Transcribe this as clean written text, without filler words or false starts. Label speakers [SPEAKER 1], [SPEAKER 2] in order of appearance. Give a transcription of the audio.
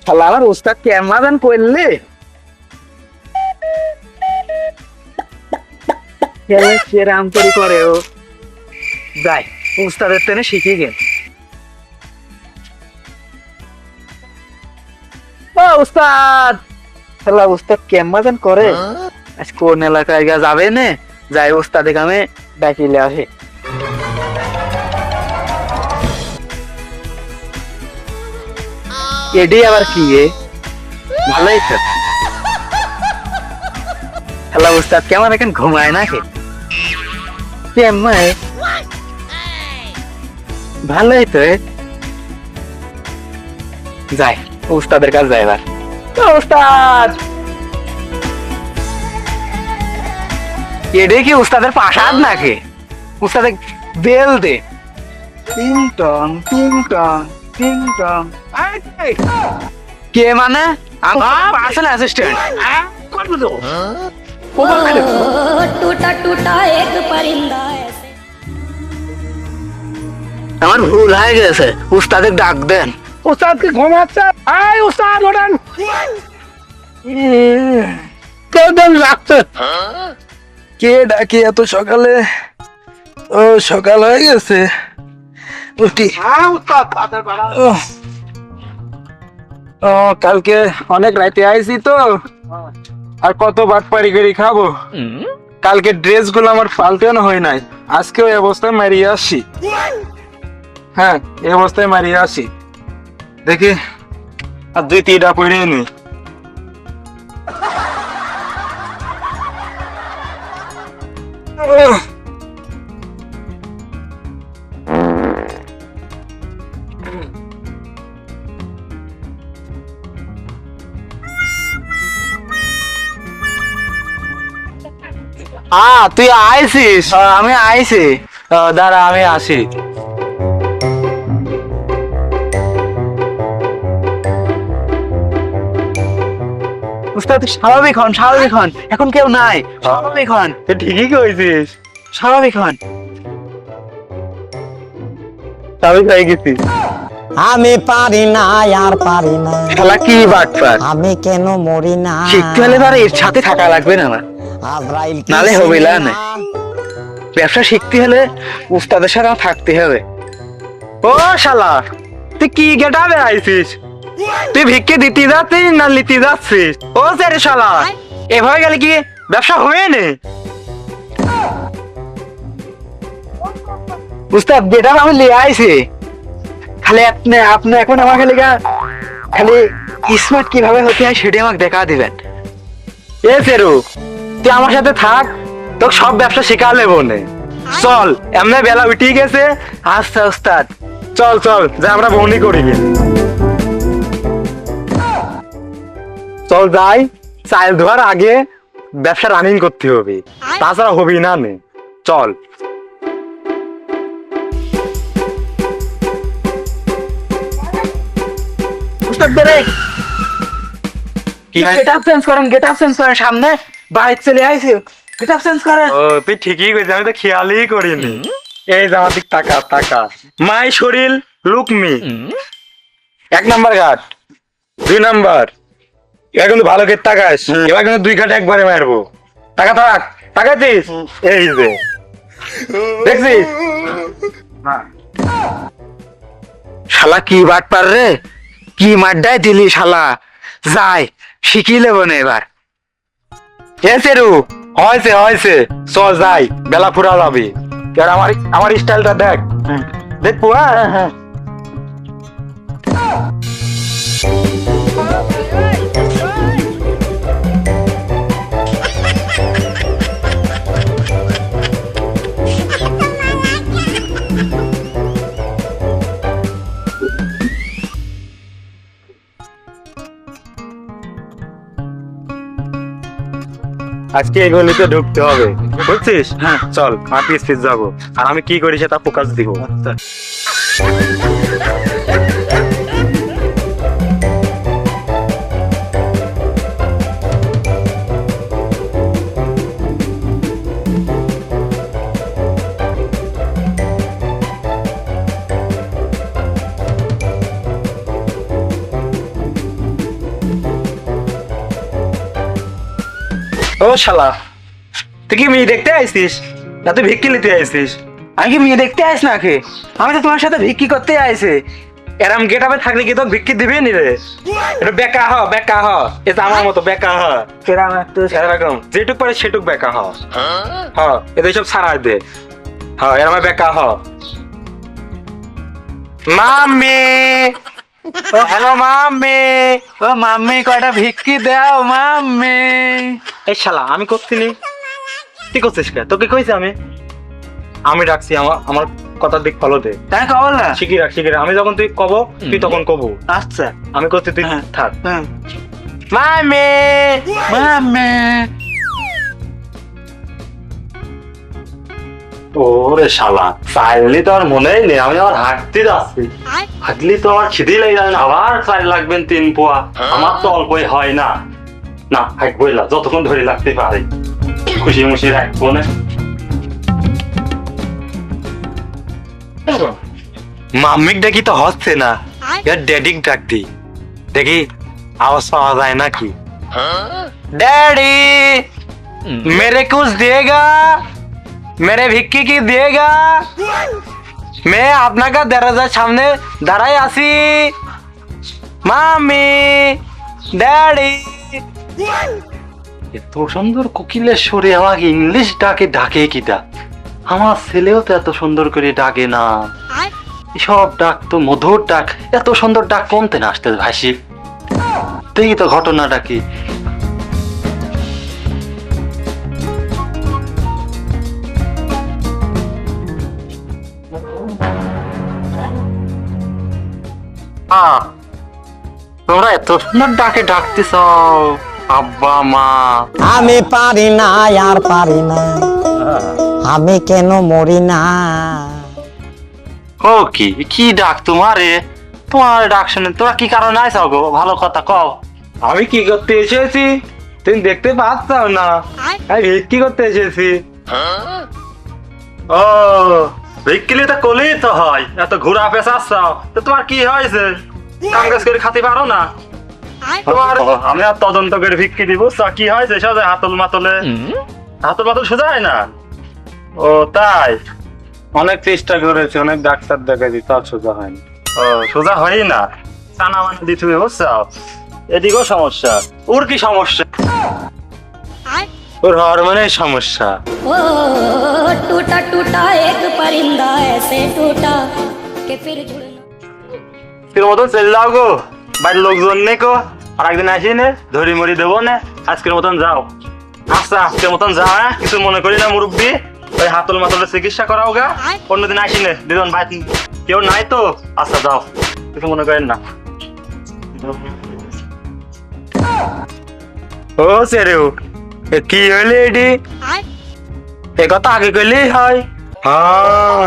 [SPEAKER 1] শালা আমার উস্তাদ কেমন করলে রাম তৈরি করে ও যাই উস্তাদের টেনে শিখে গেল। ও উস্তাদ, শালা উস্তাদ কেমন করে আজ কোন এলাকায় যাবে না, যাই উস্তাদে কামে ডাকিলে আসে। এডি আবার কি ভালোই তো। হ্যালো উস্তাদ, কেমন এখন ঘুমায় নাকি? কেমন ভালোই তো। যাই উস্তাদের কাছে যাই এবার। উস্তাদ এডি কি উস্তাদের প্রাসাদ নাকি? উস্তাদের বেল দে টিং টং টিং টং টিং টং। কে মানে? আমার পার্সোনাল অ্যাসিস্ট্যান্ট। কত দো
[SPEAKER 2] टूटा टूटा एक परिंदा ऐसे।
[SPEAKER 1] আমার ভুল হয়ে গেছে, উস্তাদের ডাক দেন।
[SPEAKER 3] উস্তাদ কি ঘুমাচ্ছে? আয় উস্তাদ ওঠেন। কেমন লাগছে?
[SPEAKER 4] কে ডাকে এত সকালে? ও সকাল হয়ে গেছে, উঠি।
[SPEAKER 3] হ্যাঁ উস্তাদ তাদের বাড়া।
[SPEAKER 4] ও কালকে অনেক রাতে আইছি তো, আর কত বাটপারি করে খাবো। কালকে ড্রেস গুলো আমার পাল্টানো হয় নাই, আজকে ওই অবস্থায় মারিয়ে আসি। হ্যাঁ এই অবস্থায় মারিয়ে আসি, দেখি আর 2-3টা পরে নি।
[SPEAKER 1] তুই আইছিস? আমি আইছি, দাঁড়া আমি আসি। উস্তাদ স্বাভাবিক হন, স্বাভাবিক হন, এখন কেউ নাই, স্বাভাবিক হন।
[SPEAKER 4] তুই ঠিকই কইছিস,
[SPEAKER 1] স্বাভাবিক হন।
[SPEAKER 4] স্বাভাবিক হয়ে গেছিস।
[SPEAKER 5] আমি পারি না আর পারি না,
[SPEAKER 1] শালা কি বাটপার,
[SPEAKER 5] আমি কেন মরি না?
[SPEAKER 1] শিখতে হলে ধর এর সাথে থাকা লাগবে না আমার,
[SPEAKER 5] আজরাইল কি
[SPEAKER 1] নালে হবে
[SPEAKER 5] চিনে
[SPEAKER 1] না।
[SPEAKER 5] না?
[SPEAKER 1] ব্যবসা শিখতে হলে উস্তাদের সাথে আমার থাকতে হবে।
[SPEAKER 4] ও শালা, তুই কি গেটাবে আইছিস? তুই ভিক্ষে দিতে যাচ্ছিস না নিতে যাচ্ছিস? ও সেরে শালা, এভাবে গেলে কি ব্যবসা হবে না?
[SPEAKER 1] উস্তাদ যেটা আমি লিয়ে আইছি, খালি আপনি আপনি এখন আমার খালি স্মার্ট কিভাবে হতে হয় সেটা আমাকে দেখা দিবেন।
[SPEAKER 4] এ সেরু, তুই আমার সাথে থাক, তোকে সব ব্যবসা শেখালে বনে। চল এমনি বেলা উঠে গেছে।
[SPEAKER 1] আচ্ছা উস্তাদ,
[SPEAKER 4] চল চল যা আমরা বউনি করি। চল যাই, চাল ধোয়ার আগে ব্যবসা রানিং করতে হবে, তাছাড়া হবি না নে। চল।
[SPEAKER 1] উস্তাদ বেরে
[SPEAKER 4] কি
[SPEAKER 1] গেট আপ চেঞ্জ করেন, গেট আপ চেঞ্জ করেন, সামনে বাইক চলে আইছে, গেট আপ চেঞ্জ করেন।
[SPEAKER 4] ও তুই ঠিকই কইছিস, আমি তো খেয়ালই করিনি। এই যে আমার দিক টাকা টাকা, মাই শরীর লুক মি। 1 নাম্বার ঘাট, 2 নাম্বার। এবার কিন্তু ভালো করে তাকাস, এবার কিন্তু 2 ঘাট একবারে মারবো। টাকা থাক, তাকাইছিস? এই যে দেখছিস?
[SPEAKER 1] শালা কি বাটপার রে, কি মাড্ডায় দিলি শালা, যাই শিখি লেব না এবার।
[SPEAKER 4] এ সেরু, হয়েছে হয়েছে, চল যাই, বেলা ফুরা যাবে। এবার আমার স্টাইলটা দেখ, দেখবো। হ্যাঁ হ্যাঁ। আজকে এই গলিতে ঢুকতে হবে, বুঝছিস? হ্যাঁ চল, পিস পিস যাবো, আর আমি কি করি সেটা ফোকাস দিব। ও শালা, তুই কি মেয়ে দেখতে আইছিস না তুই ভিক্ষি নিতে আইছিস?
[SPEAKER 1] আমি কি মেয়ে দেখতে আইস নাকি? আমি তো তোমার সাথে ভিক্ষি করতে আইছি।
[SPEAKER 4] এরম গেটাপে থাকলে কি তো ভিক্ষি দিবি নি রে? এটা বেকা হ, বেকা হ, এটা আমার মতো বেকা হ।
[SPEAKER 1] কেরাম একটু
[SPEAKER 4] এরকম যেটুক পারে সেটুক বেকা হ। হ, এদের সব ছাড়াই দে। হ, এরম বেকা হ। Mummy, hello mummy.
[SPEAKER 1] ও মাম্মি কয়টা ভিক্ষি দাও মাম্মি।
[SPEAKER 4] এই শালা আমি করছিনি, তুই করছিস কে? তোকে কইছি আমি ডাকছি, আমার কথা দিক ফলো দে।
[SPEAKER 1] তাই কবল না?
[SPEAKER 4] শিখি রাখ, শিখি রাখ। আমি যখন তুই কব তুই তখন কব।
[SPEAKER 1] আচ্ছা
[SPEAKER 4] আমি করছি তুই
[SPEAKER 1] হ্যাঁ।
[SPEAKER 4] থাক।
[SPEAKER 1] হ্যাঁ।
[SPEAKER 4] মাম্মি,
[SPEAKER 1] মাম্মি
[SPEAKER 4] ওরে শালা, চাইলি তো আর মনেই নেই। আমি আবার হাঁটতে যাচ্ছি, হাঁটলি তো আমার খিদে লেগে যাবে না। আবার চাই লাগবেন 3 পোয়া। আমার তো অল্পই হয় না। না হাঁটবই না, যতক্ষণ ধরে লাগতে পারে। খুশি মুশি রাখবো না। মাম্মিক ডাকি তো হচ্ছে না, এর ড্যাডিক ডাক দি, দেখি আওয়াজ পাওয়া যায় নাকি। डैडी मेरे कुछ देगा, मेरे भिक्की की देगा। मैं আপনাকে দরজার সামনে দাঁড়াই আছি। মামি, ড্যাডি। এত সুন্দর কোকিলের সুরে আমাকে ইংলিশ ডাকে ডাকে কিটা? আমার ছেলেও তো এত সুন্দর করে ডাকে না। সব ডাক তো মধুর ডাক, এত সুন্দর ডাক কমতে না আসতে ভাসি। দেখি তো ঘটনাটা কি। তোমরা এত সুন্দর ডাকে ডাকতেছ আব্বা মা।
[SPEAKER 5] আমি পারি না আর পারি না, আমি কেন মরি না।
[SPEAKER 4] ও কি কি ডাক তোমারে? তোমার ডাক শুনে তোরা কি কারণে আইছ গো? ভালো কথা কও। আমি কি করতে এসেছি তুমি দেখতে পাচ্ছ না? আমি ভিক্ষি করতে এসেছি। ও ভিক্ষিলে তো কলেই তো হয়, এত ঘোরা পেঁচাচ্ছ তো তোমার কি হয়েছে? কাম কাজ করে খাতে পারো না? তোমার আমি আর তদন্ত করে ভিক্ষি দিব, কি হয়েছে? সোজা হাতল মাতলে, হাতল মাতল সোজা হয় না। ও তাই? অনেক চেষ্টা করেছি, অনেক ডাক্তার দেখাইছি, তার সোজা হয়নি। ও সোজা হয় না, চানা মানে দিতে হবে বুঝছো? এদিকেও সমস্যা। ওর কি সমস্যা? ওর হরমোনের সমস্যা।
[SPEAKER 2] ओ टूटा टूटा एक परिंदा ऐसे टूटा कि फिर जुड़ना
[SPEAKER 4] তোর মতন চলে যাও গো, বাড়ির লোকজন নেই কো, আর একদিন আসি নে ধরি মরি দেবো না। আজকের মতন যাও। আচ্ছা আজকের মতন যাও, হ্যাঁ কিছু মনে করি না মুরব্বী। ওই হাতল মাতলের চিকিৎসা করাও গা, অন্যদিন আসি নে। দুজন ভাই কেউ নাই তো? আচ্ছা যাও, কিছু মনে করেন না। ও সেরেও কি হইলে এটি? এ কথা আগে কইলেই হয়। হ্যাঁ